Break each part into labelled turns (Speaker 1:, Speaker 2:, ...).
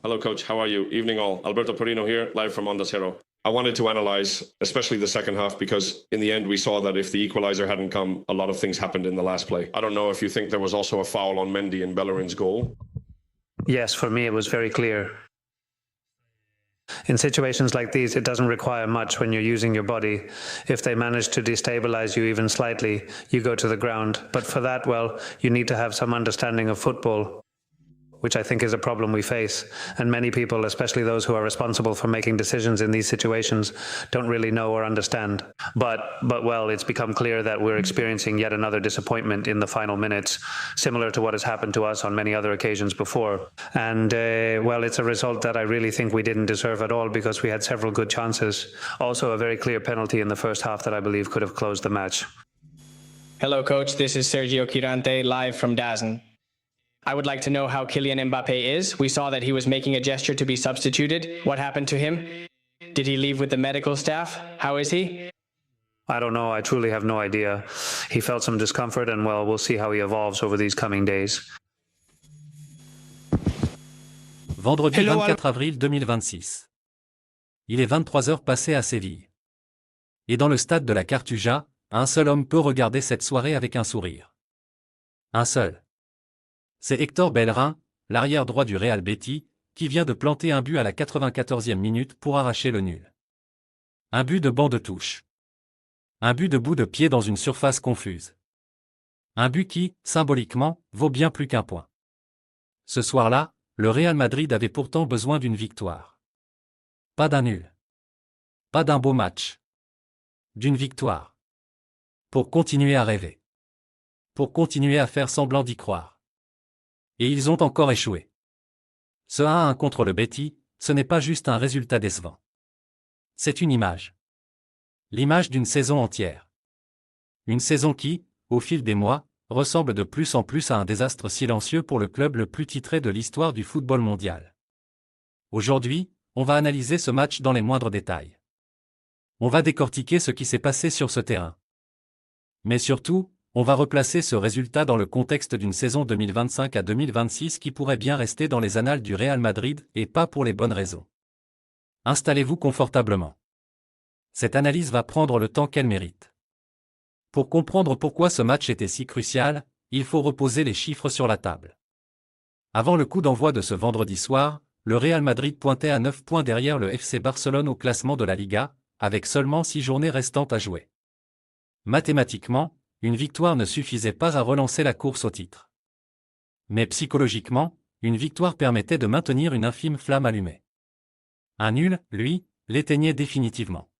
Speaker 1: Hello, Coach. How are you? Evening all. Alberto Perino here, live from Onda Cero. I wanted to analyse, especially the second half, because in the end we saw that if the equaliser hadn't come, a lot of things happened in the last play. I don't know if you think there was also a foul on Mendy in Bellerin's goal.
Speaker 2: Yes, for me it was very clear. In situations like these, it doesn't require much when you're using your body. If they manage to destabilize you even slightly, you go to the ground. But for that, well, you need to have some understanding of football, which I think is a problem we face. And many people, especially those who are responsible for making decisions in these situations, don't really know or understand. But well, it's become clear that we're experiencing yet another disappointment in the final minutes, similar to what has happened to us on many other occasions before. And well, it's a result that I really think we didn't deserve at all, because we had several good chances. Also, a very clear penalty in the first half that I believe could have closed the match.
Speaker 3: Hello, Coach. This is Sergio Quirante, live from DAZN. I would like to know how Kylian Mbappe is. We saw that he was making a gesture to be substituted. What happened to him? Did he leave with the medical staff? How is he?
Speaker 2: I don't know. I truly have no idea. He felt some discomfort, and well, we'll see how he evolves over these coming days.
Speaker 4: Vendredi 24 avril 2026. Il est 23 heures passées à Séville. Et dans le stade de la Cartuja, un seul homme peut regarder cette soirée avec un sourire. Un seul. C'est Hector Bellerin, l'arrière droit du Real Betis, qui vient de planter un but à la 94e minute pour arracher le nul. Un but de banc de touche. Un but de bout de pied dans une surface confuse. Un but qui, symboliquement, vaut bien plus qu'un point. Ce soir-là, le Real Madrid avait pourtant besoin d'une victoire. Pas d'un nul. Pas d'un beau match. D'une victoire. Pour continuer à rêver. Pour continuer à faire semblant d'y croire. Et ils ont encore échoué. Ce 1-1 contre le Betis, ce n'est pas juste un résultat décevant. C'est une image. L'image d'une saison entière. Une saison qui, au fil des mois, ressemble de plus en plus à un désastre silencieux pour le club le plus titré de l'histoire du football mondial. Aujourd'hui, on va analyser ce match dans les moindres détails. On va décortiquer ce qui s'est passé sur ce terrain. Mais surtout, on va replacer ce résultat dans le contexte d'une saison 2025 à 2026 qui pourrait bien rester dans les annales du Real Madrid, et pas pour les bonnes raisons. Installez-vous confortablement. Cette analyse va prendre le temps qu'elle mérite. Pour comprendre pourquoi ce match était si crucial, il faut reposer les chiffres sur la table. Avant le coup d'envoi de ce vendredi soir, le Real Madrid pointait à 9 points derrière le FC Barcelone au classement de la Liga, avec seulement 6 journées restantes à jouer. Mathématiquement, une victoire ne suffisait pas à relancer la course au titre. Mais psychologiquement, une victoire permettait de maintenir une infime flamme allumée. Un nul, lui, l'éteignait définitivement.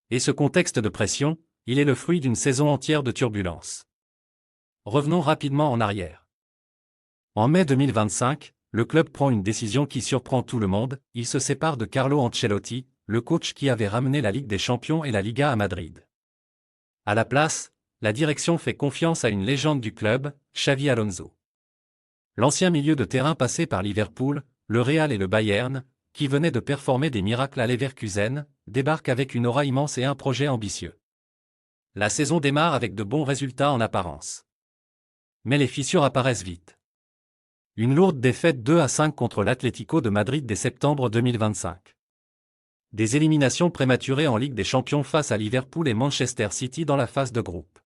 Speaker 4: Et ce contexte de pression, il est le fruit d'une saison entière de turbulences. Revenons rapidement en arrière. En mai 2025, le club prend une décision qui surprend tout le monde, il se sépare de Carlo Ancelotti, le coach qui avait ramené la Ligue des Champions et la Liga à Madrid. À la place, la direction fait confiance à une légende du club, Xavi Alonso. L'ancien milieu de terrain passé par Liverpool, le Real et le Bayern, qui venait de performer des miracles à Leverkusen, débarque avec une aura immense et un projet ambitieux. La saison démarre avec de bons résultats en apparence. Mais les fissures apparaissent vite. Une lourde défaite 2-5 contre l'Atlético de Madrid dès septembre 2025. Des éliminations prématurées en Ligue des Champions face à Liverpool et Manchester City dans la phase de groupe.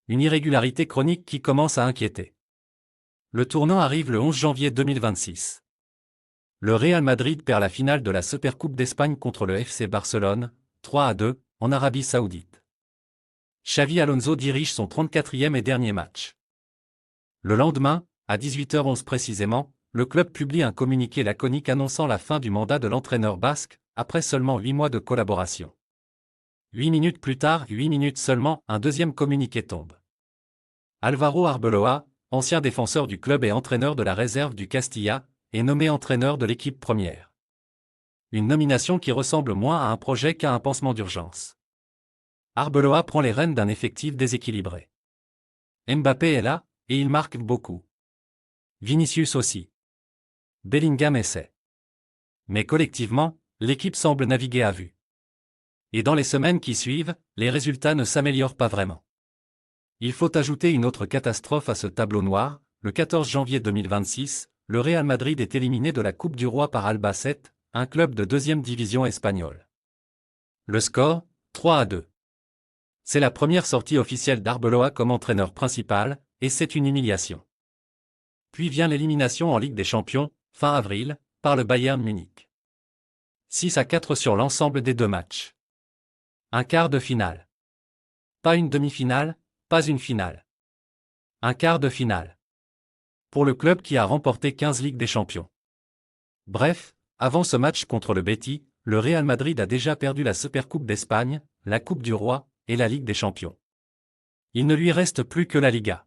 Speaker 4: Une irrégularité chronique qui commence à inquiéter. Le tournant arrive le 11 janvier 2026. Le Real Madrid perd la finale de la Supercoupe d'Espagne contre le FC Barcelone, 3-2, en Arabie Saoudite. Xavi Alonso dirige son 34e et dernier match. Le lendemain, à 18h11 précisément, le club publie un communiqué laconique annonçant la fin du mandat de l'entraîneur basque, après seulement 8 mois de collaboration. 8 minutes plus tard, 8 minutes seulement, un deuxième communiqué tombe. Álvaro Arbeloa, ancien défenseur du club et entraîneur de la réserve du Castilla, est nommé entraîneur de l'équipe première. Une nomination qui ressemble moins à un projet qu'à un pansement d'urgence. Arbeloa prend les rênes d'un effectif déséquilibré. Mbappé est là, et il marque beaucoup. Vinicius aussi. Bellingham essaie. Mais collectivement, l'équipe semble naviguer à vue. Et dans les semaines qui suivent, les résultats ne s'améliorent pas vraiment. Il faut ajouter une autre catastrophe à ce tableau noir. Le 14 janvier 2026, le Real Madrid est éliminé de la Coupe du Roi par Albacete, un club de deuxième division espagnole. Le score, 3-2. C'est la première sortie officielle d'Arbeloa comme entraîneur principal, et c'est une humiliation. Puis vient l'élimination en Ligue des Champions, fin avril, par le Bayern Munich. 6-4 sur l'ensemble des 2 matchs. Un quart de finale. Pas une demi-finale, pas une finale. Un quart de finale. Pour le club qui a remporté 15 Ligues des Champions. Bref, avant ce match contre le Betis, le Real Madrid a déjà perdu la Supercoupe d'Espagne, la Coupe du Roi, et la Ligue des Champions. Il ne lui reste plus que la Liga.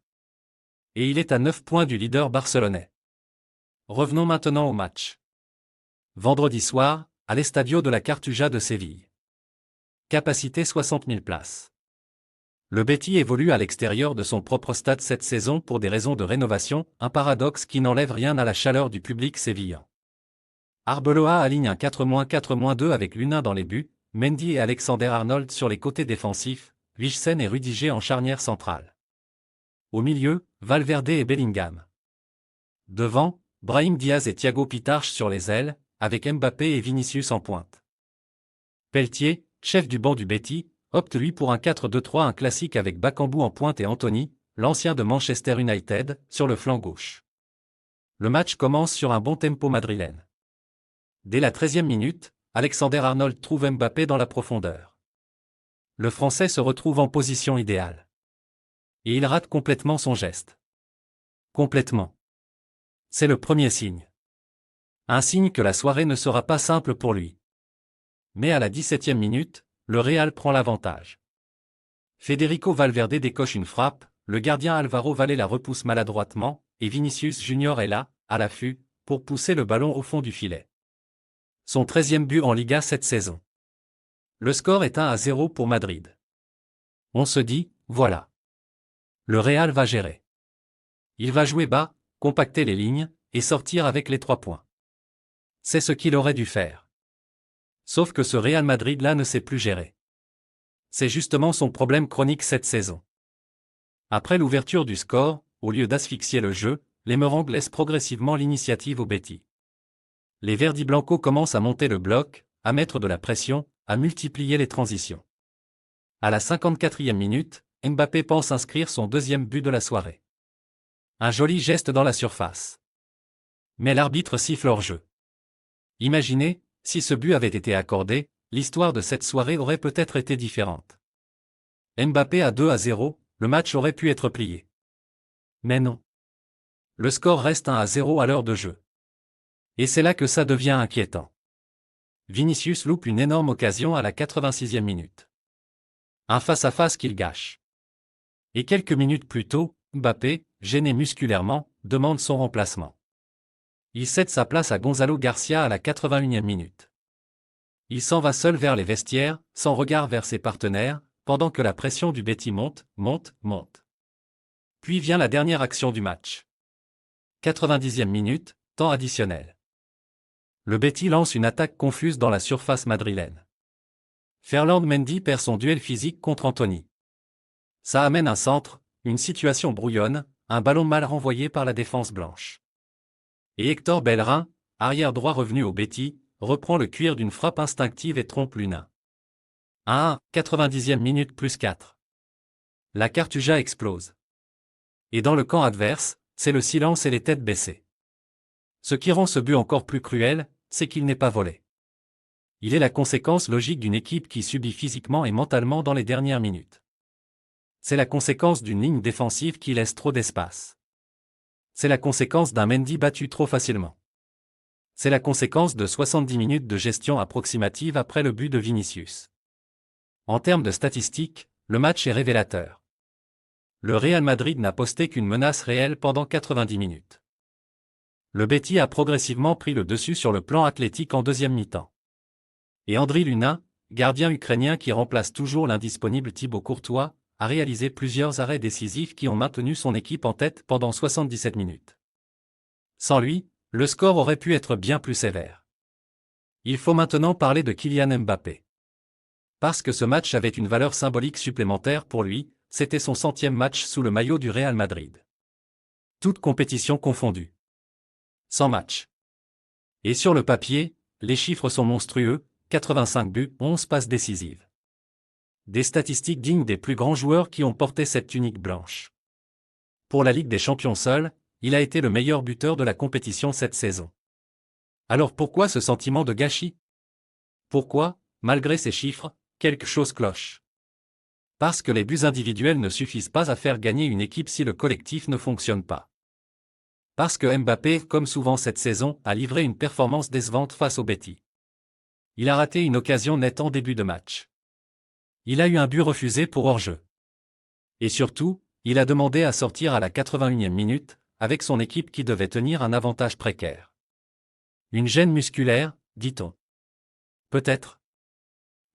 Speaker 4: Et il est à 9 points du leader barcelonais. Revenons maintenant au match. Vendredi soir, à l'Estadio de la Cartuja de Séville. Capacité 60 000 places. Le Betis évolue à l'extérieur de son propre stade cette saison pour des raisons de rénovation, un paradoxe qui n'enlève rien à la chaleur du public sévillan. Arbeloa aligne un 4-4-2 avec Luna dans les buts, Mendy et Alexander-Arnold sur les côtés défensifs, Vichsen et Rudiger en charnière centrale. Au milieu, Valverde et Bellingham. Devant, Brahim Diaz et Thiago Pitarch sur les ailes, avec Mbappé et Vinicius en pointe. Pelletier, chef du banc du Betis, opte lui pour un 4-2-3, un classique avec Bakambu en pointe et Anthony, l'ancien de Manchester United, sur le flanc gauche. Le match commence sur un bon tempo madrilène. Dès la 13e minute, Alexander-Arnold trouve Mbappé dans la profondeur. Le Français se retrouve en position idéale. Et il rate complètement son geste. Complètement. C'est le premier signe. Un signe que la soirée ne sera pas simple pour lui. Mais à la 17e minute, le Real prend l'avantage. Federico Valverde décoche une frappe, le gardien Alvaro Valle la repousse maladroitement, et Vinicius Junior est là, à l'affût, pour pousser le ballon au fond du filet. Son 13e but en Liga cette saison. Le score est 1-0 pour Madrid. On se dit, voilà. Le Real va gérer. Il va jouer bas, compacter les lignes, et sortir avec les 3 points. C'est ce qu'il aurait dû faire. Sauf que ce Real Madrid-là ne sait plus gérer. C'est justement son problème chronique cette saison. Après l'ouverture du score, au lieu d'asphyxier le jeu, les Merengues laissent progressivement l'initiative au Betis. Les Verdiblancos commencent à monter le bloc, à mettre de la pression, à multiplier les transitions. À la 54e minute, Mbappé pense inscrire son 2e but de la soirée. Un joli geste dans la surface. Mais l'arbitre siffle hors jeu. Imaginez, si ce but avait été accordé, l'histoire de cette soirée aurait peut-être été différente. Mbappé à 2-0, le match aurait pu être plié. Mais non. Le score reste 1-0 à l'heure de jeu. Et c'est là que ça devient inquiétant. Vinicius loupe une énorme occasion à la 86e minute. Un face-à-face qu'il gâche. Et quelques minutes plus tôt, Mbappé, gêné musculairement, demande son remplacement. Il cède sa place à Gonzalo Garcia à la 81e minute. Il s'en va seul vers les vestiaires, sans regard vers ses partenaires, pendant que la pression du Betis monte. Puis vient la dernière action du match. 90e minute, temps additionnel. Le Betis lance une attaque confuse dans la surface madrilène. Ferland Mendy perd son duel physique contre Anthony. Ça amène un centre, une situation brouillonne, un ballon mal renvoyé par la défense blanche. Et Hector Bellerin, arrière droit revenu au Betis, reprend le cuir d'une frappe instinctive et trompe Luna. 90e minute plus 4. La Cartuja explose. Et dans le camp adverse, c'est le silence et les têtes baissées. Ce qui rend ce but encore plus cruel, c'est qu'il n'est pas volé. Il est la conséquence logique d'une équipe qui subit physiquement et mentalement dans les dernières minutes. C'est la conséquence d'une ligne défensive qui laisse trop d'espace. C'est la conséquence d'un Mendy battu trop facilement. C'est la conséquence de 70 minutes de gestion approximative après le but de Vinicius. En termes de statistiques, le match est révélateur. Le Real Madrid n'a posté qu'une menace réelle pendant 90 minutes. Le Betis a progressivement pris le dessus sur le plan athlétique en deuxième mi-temps. Et Andriy Lunin, gardien ukrainien qui remplace toujours l'indisponible Thibaut Courtois, a réalisé plusieurs arrêts décisifs qui ont maintenu son équipe en tête pendant 77 minutes. Sans lui, le score aurait pu être bien plus sévère. Il faut maintenant parler de Kylian Mbappé. Parce que ce match avait une valeur symbolique supplémentaire pour lui, c'était son 100e match sous le maillot du Real Madrid. Toutes compétitions confondues. 100 matchs. Et sur le papier, les chiffres sont monstrueux, 85 buts, 11 passes décisives. Des statistiques dignes des plus grands joueurs qui ont porté cette tunique blanche. Pour la Ligue des Champions seul, il a été le meilleur buteur de la compétition cette saison. Alors pourquoi ce sentiment de gâchis? Pourquoi, malgré ces chiffres, quelque chose cloche? Parce que les buts individuels ne suffisent pas à faire gagner une équipe si le collectif ne fonctionne pas. Parce que Mbappé, comme souvent cette saison, a livré une performance décevante face au Betis. Il a raté une occasion nette en début de match. Il a eu un but refusé pour hors-jeu. Et surtout, il a demandé à sortir à la 81e minute, avec son équipe qui devait tenir un avantage précaire. Une gêne musculaire, dit-on. Peut-être.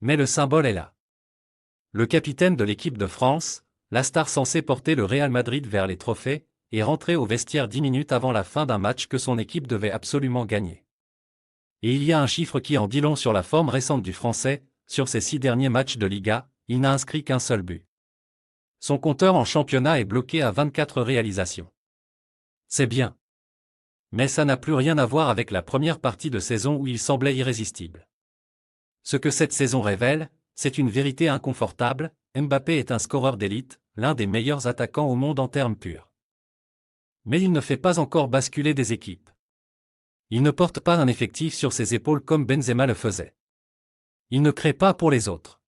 Speaker 4: Mais le symbole est là. Le capitaine de l'équipe de France, la star censée porter le Real Madrid vers les trophées, est rentré au vestiaire 10 minutes avant la fin d'un match que son équipe devait absolument gagner. Et il y a un chiffre qui en dit long sur la forme récente du Français, sur ses 6 derniers matchs de Liga, il n'a inscrit qu'un seul but. Son compteur en championnat est bloqué à 24 réalisations. C'est bien. Mais ça n'a plus rien à voir avec la première partie de saison où il semblait irrésistible. Ce que cette saison révèle, c'est une vérité inconfortable, Mbappé est un scoreur d'élite, l'un des meilleurs attaquants au monde en termes purs. Mais il ne fait pas encore basculer des équipes. Il ne porte pas un effectif sur ses épaules comme Benzema le faisait. Il ne crée pas pour les autres.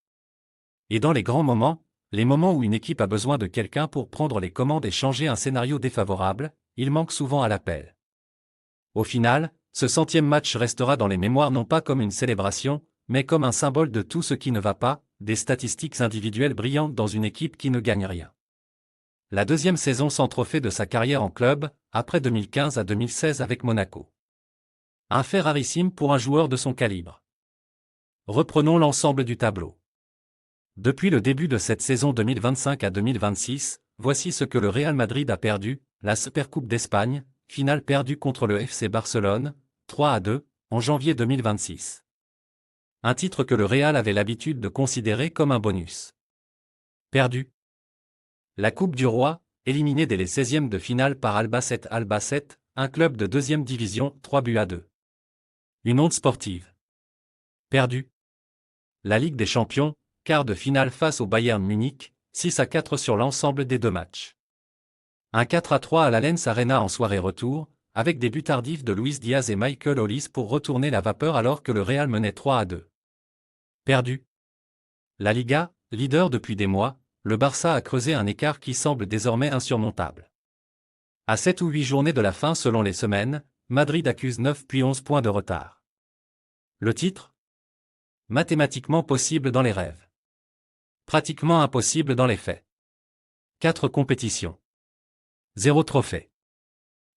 Speaker 4: Et dans les grands moments, les moments où une équipe a besoin de quelqu'un pour prendre les commandes et changer un scénario défavorable, il manque souvent à l'appel. Au final, ce 100e match restera dans les mémoires non pas comme une célébration, mais comme un symbole de tout ce qui ne va pas, des statistiques individuelles brillantes dans une équipe qui ne gagne rien. La deuxième saison sans trophée de sa carrière en club, après 2015 à 2016 avec Monaco. Un fait rarissime pour un joueur de son calibre. Reprenons l'ensemble du tableau. Depuis le début de cette saison 2025 à 2026, voici ce que le Real Madrid a perdu, la Supercoupe d'Espagne, finale perdue contre le FC Barcelone, 3-2, en janvier 2026. Un titre que le Real avait l'habitude de considérer comme un bonus. Perdu. La Coupe du Roi, éliminée dès les 16e de finale par Albacete, un club de 2e division, 3-2. Une honte sportive. Perdu. La Ligue des Champions, quart de finale face au Bayern Munich, 6-4 sur l'ensemble des deux matchs. Un 4-3 à l'Allianz Arena en soirée retour, avec des buts tardifs de Luis Diaz et Michael Olise pour retourner la vapeur alors que le Real menait 3-2. Perdu. La Liga, leader depuis des mois, le Barça a creusé un écart qui semble désormais insurmontable. À 7 ou 8 journées de la fin selon les semaines, Madrid accuse 9 puis 11 points de retard. Le titre? Mathématiquement possible dans les rêves. Pratiquement impossible dans les faits. 4 compétitions. 0 trophée.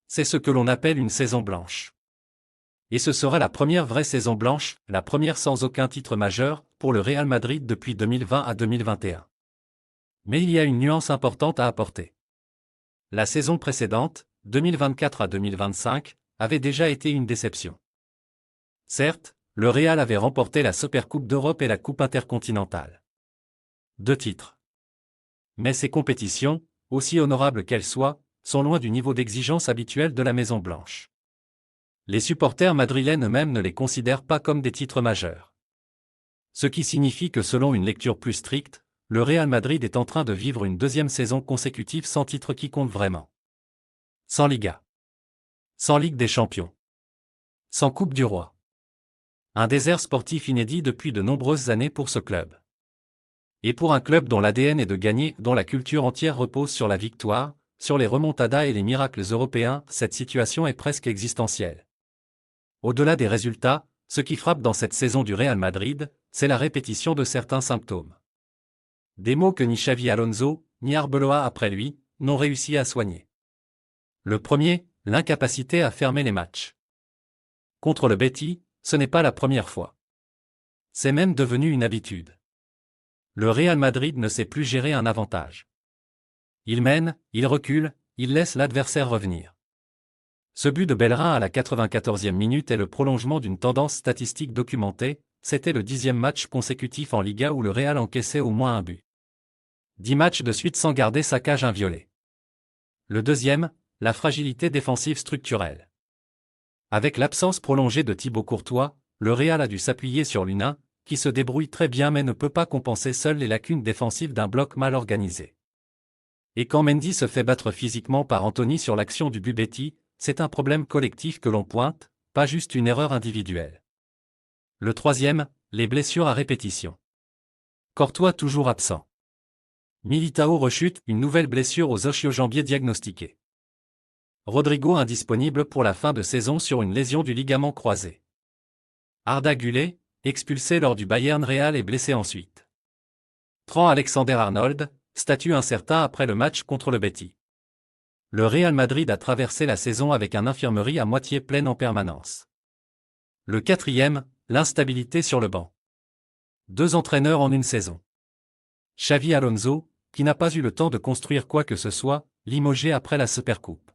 Speaker 4: C'est ce que l'on appelle une saison blanche. Et ce sera la première vraie saison blanche, la première sans aucun titre majeur, pour le Real Madrid depuis 2020 à 2021. Mais il y a une nuance importante à apporter. La saison précédente, 2024 à 2025, avait déjà été une déception. Certes, le Real avait remporté la Supercoupe d'Europe et la Coupe intercontinentale. 2 titres. Mais ces compétitions, aussi honorables qu'elles soient, sont loin du niveau d'exigence habituel de la Maison Blanche. Les supporters madrilènes eux-mêmes ne les considèrent pas comme des titres majeurs. Ce qui signifie que selon une lecture plus stricte, le Real Madrid est en train de vivre une deuxième saison consécutive sans titre qui compte vraiment. Sans Liga. Sans Ligue des Champions. Sans Coupe du Roi. Un désert sportif inédit depuis de nombreuses années pour ce club. Et pour un club dont l'ADN est de gagner, dont la culture entière repose sur la victoire, sur les remontadas et les miracles européens, cette situation est presque existentielle. Au-delà des résultats, ce qui frappe dans cette saison du Real Madrid, c'est la répétition de certains symptômes. Des maux que ni Xavi Alonso, ni Arbeloa après lui, n'ont réussi à soigner. Le premier, l'incapacité à fermer les matchs. Contre le Betis, ce n'est pas la première fois. C'est même devenu une habitude. Le Real Madrid ne sait plus gérer un avantage. Il mène, il recule, il laisse l'adversaire revenir. Ce but de Bellerin à la 94e minute est le prolongement d'une tendance statistique documentée, c'était le 10e match consécutif en Liga où le Real encaissait au moins un but. 10 matchs de suite sans garder sa cage inviolée. Le deuxième, la fragilité défensive structurelle. Avec l'absence prolongée de Thibaut Courtois, le Real a dû s'appuyer sur l'U1, qui se débrouille très bien mais ne peut pas compenser seul les lacunes défensives d'un bloc mal organisé. Et quand Mendy se fait battre physiquement par Anthony sur l'action du but Betis, c'est un problème collectif que l'on pointe, pas juste une erreur individuelle. Le troisième, les blessures à répétition. Courtois toujours absent. Militao rechute, une nouvelle blessure aux ischio-jambiers diagnostiquée. Rodrigo indisponible pour la fin de saison sur une lésion du ligament croisé. Arda Güler, expulsé lors du Bayern Real et blessé ensuite. Trent Alexander-Arnold, statut incertain après le match contre le Betis. Le Real Madrid a traversé la saison avec un infirmerie à moitié pleine en permanence. Le quatrième, l'instabilité sur le banc. 2 entraîneurs en une saison. Xavi Alonso, qui n'a pas eu le temps de construire quoi que ce soit, limogé après la Supercoupe.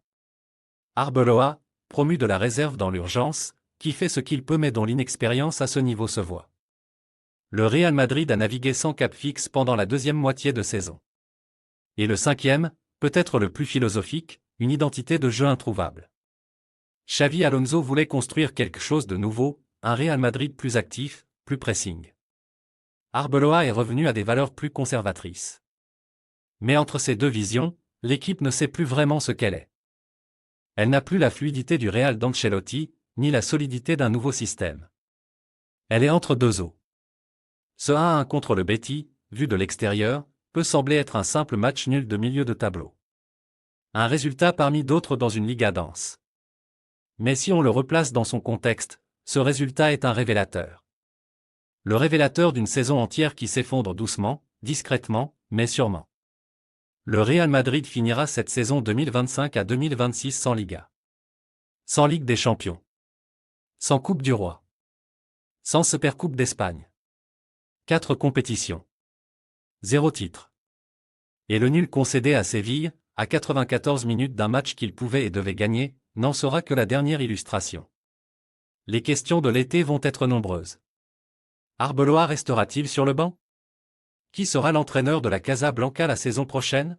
Speaker 4: Arbeloa, promu de la réserve dans l'urgence, qui fait ce qu'il peut mais dont l'inexpérience à ce niveau se voit. Le Real Madrid a navigué sans cap fixe pendant la deuxième moitié de saison. Et le cinquième, peut-être le plus philosophique, une identité de jeu introuvable. Xavi Alonso voulait construire quelque chose de nouveau, un Real Madrid plus actif, plus pressing. Arbeloa est revenu à des valeurs plus conservatrices. Mais entre ces deux visions, l'équipe ne sait plus vraiment ce qu'elle est. Elle n'a plus la fluidité du Real d'Ancelotti, ni la solidité d'un nouveau système. Elle est entre deux eaux. Ce 1-1 contre le Betis, vu de l'extérieur, peut sembler être un simple match nul de milieu de tableau. Un résultat parmi d'autres dans une Liga dense. Mais si on le replace dans son contexte, ce résultat est un révélateur. Le révélateur d'une saison entière qui s'effondre doucement, discrètement, mais sûrement. Le Real Madrid finira cette saison 2025 à 2026 sans Liga. Sans Ligue des Champions. Sans Coupe du Roi. Sans Supercoupe d'Espagne. 4 compétitions. 0 titre. Et le nul concédé à Séville, à 94 minutes d'un match qu'il pouvait et devait gagner, n'en sera que la dernière illustration. Les questions de l'été vont être nombreuses. Arbeloa restera-t-il sur le banc? Qui sera l'entraîneur de la Casablanca la saison prochaine?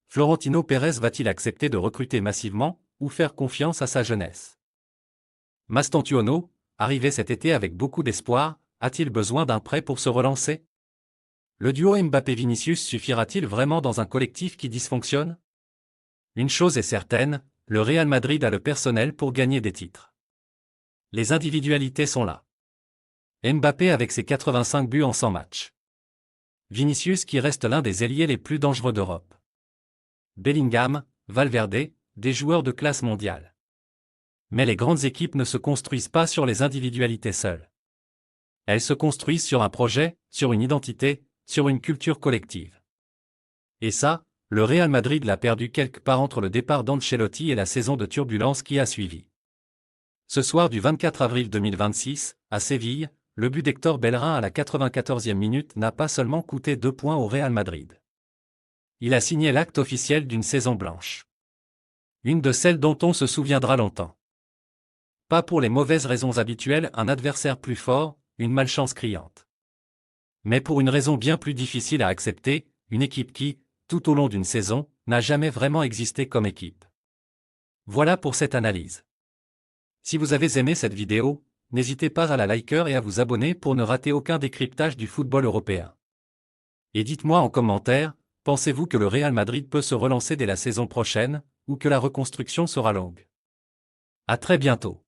Speaker 4: Florentino Pérez va-t-il accepter de recruter massivement, ou faire confiance à sa jeunesse? Mastantuono, arrivé cet été avec beaucoup d'espoir, a-t-il besoin d'un prêt pour se relancer? Le duo Mbappé-Vinicius suffira-t-il vraiment dans un collectif qui dysfonctionne? Une chose est certaine, le Real Madrid a le personnel pour gagner des titres. Les individualités sont là. Mbappé avec ses 85 buts en 100 matchs. Vinicius qui reste l'un des ailiers les plus dangereux d'Europe. Bellingham, Valverde, des joueurs de classe mondiale. Mais les grandes équipes ne se construisent pas sur les individualités seules. Elles se construisent sur un projet, sur une identité, sur une culture collective. Et ça, le Real Madrid l'a perdu quelque part entre le départ d'Ancelotti et la saison de turbulence qui a suivi. Ce soir du 24 avril 2026, à Séville, le but d'Hector Bellerin à la 94e minute n'a pas seulement coûté 2 points au Real Madrid. Il a signé l'acte officiel d'une saison blanche. Une de celles dont on se souviendra longtemps. Pas pour les mauvaises raisons habituelles, un adversaire plus fort, une malchance criante. Mais pour une raison bien plus difficile à accepter, une équipe qui, tout au long d'une saison, n'a jamais vraiment existé comme équipe. Voilà pour cette analyse. Si vous avez aimé cette vidéo, n'hésitez pas à la liker et à vous abonner pour ne rater aucun décryptage du football européen. Et dites-moi en commentaire, pensez-vous que le Real Madrid peut se relancer dès la saison prochaine, ou que la reconstruction sera longue? À très bientôt.